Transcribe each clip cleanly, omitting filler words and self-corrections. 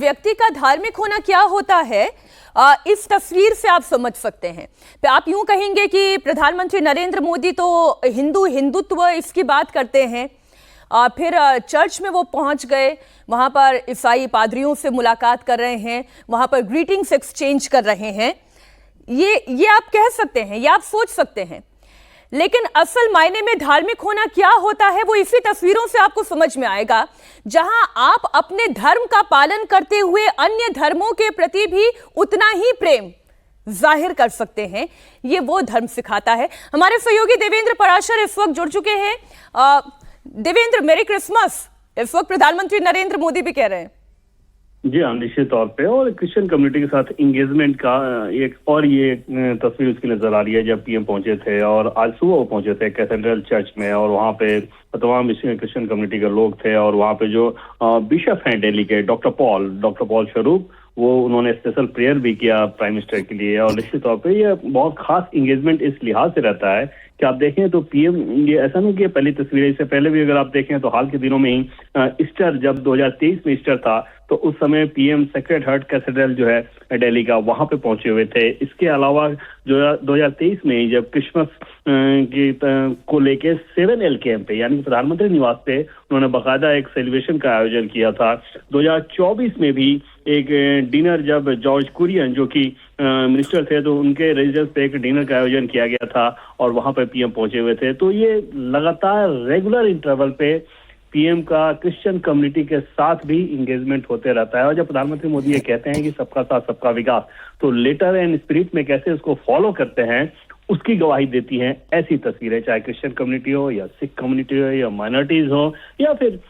व्यक्ति का धार्मिक होना क्या होता है, इस तस्वीर से आप समझ सकते हैं। तो आप यूं कहेंगे कि प्रधानमंत्री नरेंद्र मोदी तो हिंदुत्व इसकी बात करते हैं, फिर चर्च में वो पहुंच गए, वहां पर ईसाई पादरियों से मुलाकात कर रहे हैं, वहां पर ग्रीटिंग्स एक्सचेंज कर रहे हैं। ये आप कह सकते हैं, ये आप सोच सकते हैं, लेकिन असल मायने में धार्मिक होना क्या होता है वो इसी तस्वीरों से आपको समझ में आएगा, जहां आप अपने धर्म का पालन करते हुए अन्य धर्मों के प्रति भी उतना ही प्रेम जाहिर कर सकते हैं। ये वो धर्म सिखाता है। हमारे सहयोगी देवेंद्र पराशर इस वक्त जुड़ चुके हैं। देवेंद्र, मेरी क्रिसमस इस वक्त प्रधानमंत्री नरेंद्र मोदी भी कह रहे हैं। जी हाँ, निश्चित तौर पे, और क्रिश्चियन कम्युनिटी के साथ इंगेजमेंट का एक और ये तस्वीर उसकी नजर आ रही है जब पीएम पहुंचे थे और आज सुबह वो पहुंचे थे कैथेड्रल चर्च में, और वहाँ पे तमाम क्रिश्चियन कम्युनिटी के लोग थे, और वहाँ पे जो बिशप हैं दिल्ली के डॉक्टर पॉल स्वरूप, वो उन्होंने स्पेशल प्रेयर भी किया प्राइम मिनिस्टर के लिए। और निश्चित तौर पे ये बहुत खास इंगेजमेंट इस लिहाज से रहता है कि आप देखें तो पीएम, ये ऐसा नहीं कि पहली तस्वीर, इससे पहले भी अगर आप देखें तो हाल के दिनों में ही ईस्टर, जब 2023 में ईस्टर था, तो उस समय पीएम सेक्रेड हार्ट कैथेड्रल जो है दिल्ली का, वहां पे पहुंचे हुए थे। इसके अलावा जो 2023 में जब क्रिसमस को लेके 7L कैंप पे, यानी प्रधानमंत्री निवास पे, उन्होंने बाकायदा एक सेलिब्रेशन का आयोजन किया था। 2024 में भी एक डिनर, जब जॉर्ज कुरियन जो कि मिनिस्टर थे, तो उनके रेजिडेंस पे एक डिनर का आयोजन किया गया था और वहां पे पीएम पहुंचे हुए थे। तो ये लगातार रेगुलर इंटरवल पे पीएम का क्रिश्चियन कम्युनिटी के साथ भी इंगेजमेंट होते रहता है। और जब प्रधानमंत्री मोदी ये कहते हैं कि सबका साथ सबका विकास, तो लेटर एंड स्पिरिट में कैसे उसको फॉलो करते हैं, उसकी गवाही देती हैं ऐसी तस्वीरें, चाहे क्रिश्चियन कम्युनिटी हो या सिख कम्युनिटी हो या माइनॉरिटीज हो या फिर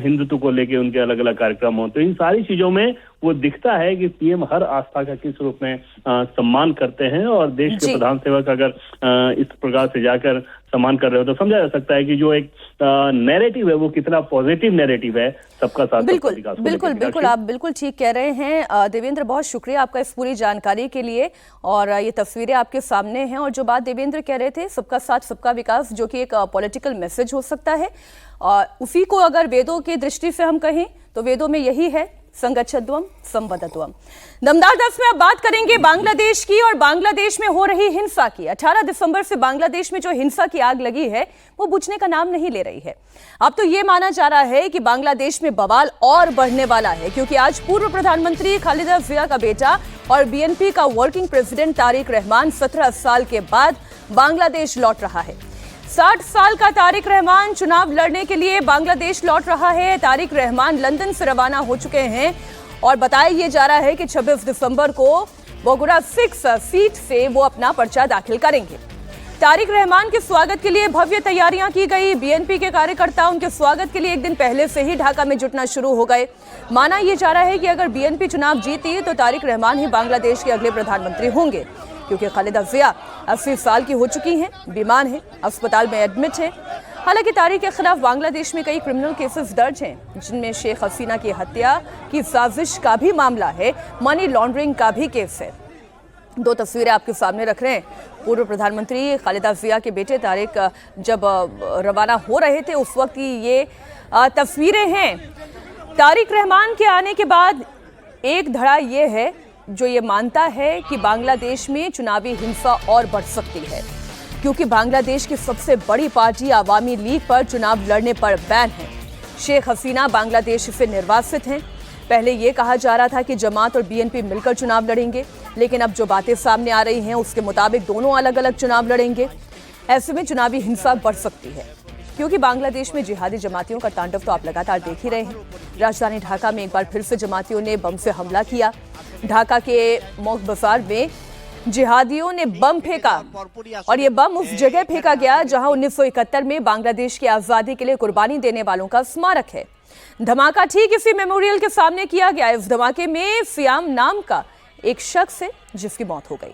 हिंदुत्व को लेके उनके अलग अलग कार्यक्रम हो। तो इन सारी चीजों में वो दिखता है कि पीएम हर आस्था का किस रूप में सम्मान करते हैं, और देश के प्रधान सेवक अगर इस प्रकार से जाकर सम्मान कर रहे हो तो समझा जा सकता है कि जो एक नैरेटिव है वो कितना पॉजिटिव नैरेटिव है सबका साथ। बिल्कुल आप बिल्कुल ठीक कह रहे हैं देवेंद्र। बहुत शुक्रिया आपका इस पूरी जानकारी के लिए, और ये तस्वीरें आपके सामने हैं। और जो बात देवेंद्र कह रहे थे, सबका साथ सबका विकास, जो कि एक पॉलिटिकल मैसेज हो सकता है, उसी को अगर वेदों की दृष्टि से हम कहें तो वेदों में यही है, संगच्छध्वम संवदध्वम। दमदार 10 में अब बात करेंगे बांग्लादेश की, और बांग्लादेश में हो रही हिंसा की। 18 दिसंबर से बांग्लादेश में जो हिंसा की आग लगी है वो बुझने का नाम नहीं ले रही है। अब तो ये माना जा रहा है कि बांग्लादेश में बवाल और बढ़ने वाला है, क्योंकि आज पूर्व प्रधानमंत्री खालिदा जिया का बेटा और बीएनपी का वर्किंग प्रेसिडेंट तारिक रहमान 17 साल के बाद बांग्लादेश लौट रहा है। 60 साल का तारिक रहमान चुनाव लड़ने के लिए बांग्लादेश लौट रहा है। तारिक रहमान लंदन से रवाना हो चुके हैं, और बताया ये जा रहा है कि 26 दिसंबर को बोगुरा 6 सीट से वो अपना पर्चा दाखिल करेंगे। तारिक रहमान के स्वागत के लिए भव्य तैयारियां की गई। बीएनपी के कार्यकर्ता उनके स्वागत के लिए एक दिन पहले से ही ढाका में जुटना शुरू हो गए। माना यह जा रहा है कि अगर बीएनपी चुनाव जीती तो तारिक रहमान ही बांग्लादेश के अगले प्रधानमंत्री होंगे, क्योंकि खालिदा जिया 80 साल की हो चुकी हैं, बीमार हैं, अस्पताल में एडमिट हैं। हालांकि तारिक के खिलाफ बांग्लादेश में कई क्रिमिनल केसेस दर्ज हैं, जिनमें शेख हसीना की हत्या की साजिश का भी मामला है, मनी लॉन्ड्रिंग का भी केस है। दो तस्वीरें आपके सामने रख रहे हैं। पूर्व प्रधानमंत्री खालिदा जिया के बेटे तारिक जब रवाना हो रहे थे उस वक्त की ये तस्वीरें हैं। तारिक रहमान के आने के बाद एक धड़ा ये है जो ये मानता है कि बांग्लादेश में चुनावी हिंसा और बढ़ सकती है, क्योंकि बांग्लादेश की सबसे बड़ी पार्टी आवामी लीग पर चुनाव लड़ने पर बैन है। शेख हसीना बांग्लादेश से निर्वासित हैं। पहले ये कहा जा रहा था कि जमात और बीएनपी मिलकर चुनाव लड़ेंगे, लेकिन अब जो बातें सामने आ रही हैं उसके मुताबिक दोनों अलग अलग चुनाव लड़ेंगे। ऐसे में चुनावी हिंसा बढ़ सकती है, क्योंकि बांग्लादेश में जिहादी जमातियों का तांडव तो आप लगातार देख ही रहे हैं। राजधानी ढाका में एक बार फिर से जमातियों ने बम से हमला किया। ढाका के मौक बाजार में जिहादियों ने बम फेंका, और ये बम उस जगह फेंका गया जहां 1971 में बांग्लादेश की आजादी के लिए कुर्बानी देने वालों का स्मारक है। धमाका ठीक इसी मेमोरियल के सामने किया गया। इस धमाके में सियाम नाम का एक शख्स है जिसकी मौत हो गई।